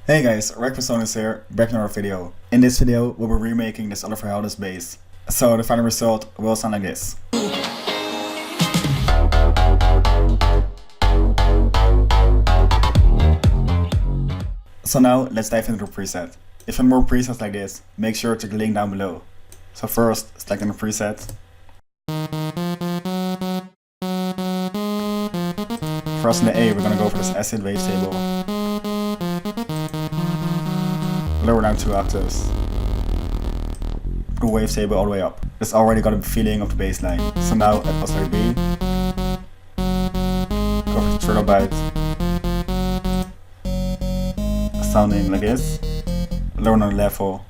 Hey guys, Xfer Sonance here, back in our video. In this video, we'll be remaking this Oliver Heldens bass. So the final result will sound like this. So now, let's dive into the preset. If you want more presets like this, make sure to check the link down below. So first, select the preset. First in the A, we're gonna go for this acid wavetable. Lower down 2 octaves. The wavetable all the way up. It's already got a feeling of the bass line. So now at positive B, go for the triple bite. Sounding like this. Lower down the level.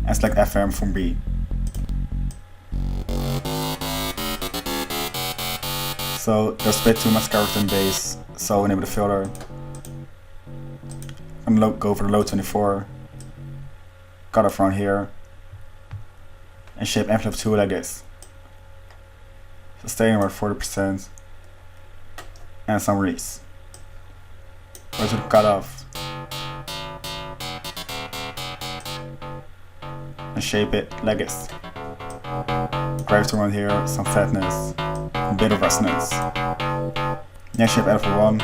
And select FM from B. So there's a bit too much character in bass, so enable the filter. I'm gonna go for the low 24, cut off around here, and shape envelope 2 like this. So staying about 40%, and some release. Go to the cut off, and shape it like this. Drive to around here, some fatness, a bit of resonance. Next shape envelope 1.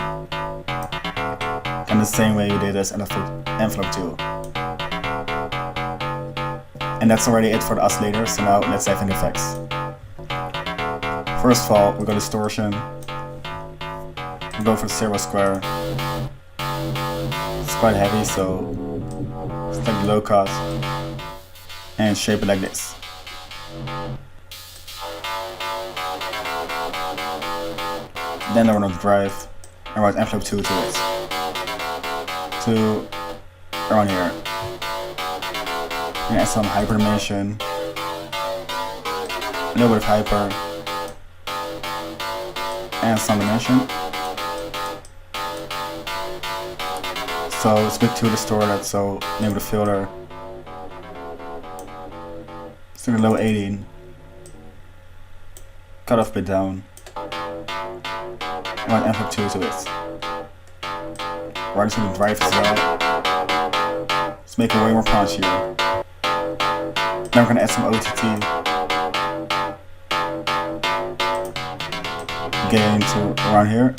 And the same way we did this envelope 2. And that's already it for the oscillator, so now let's dive into effects. First of all, we got distortion. We go for the 0 square. It's quite heavy, so select the low cut and shape it like this. Then we're gonna drive and write envelope 2 to it. To around here. And add some hyper dimension, a little bit of hyper, and some dimension. So it's a bit too distorted, so enable the filter. To the low 18. Cut off a bit down. And add envelope 2 to it. Right into the drive as well. Let's make it way more punchier. Now we're gonna add some OTT. Gain to around here.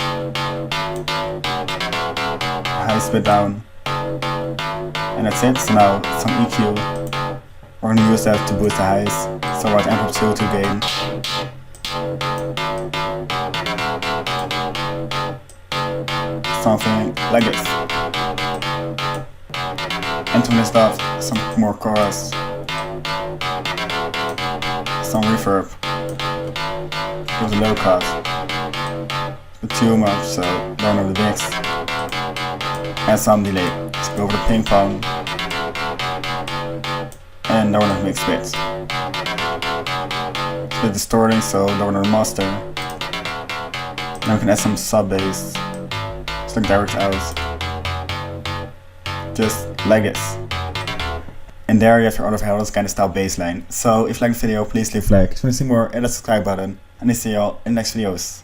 High spit down. And that's it. So now some EQ. We're gonna use that to boost the highs. So right envelope 2 to gain. Something like this. And to finish off, some more chorus, some reverb, with a low cut, but too much, so down over the mix, and some delay. So go over the ping pong, and lower the mix bit. It's a bit distorting, so lower the master. Now we can add some sub bass. So direct out, just like this. And there you have your Oliver Heldens kind of style bass line. So if you like the video, please leave a like. If you want to see more, hit that subscribe button. And I see you all in the next videos.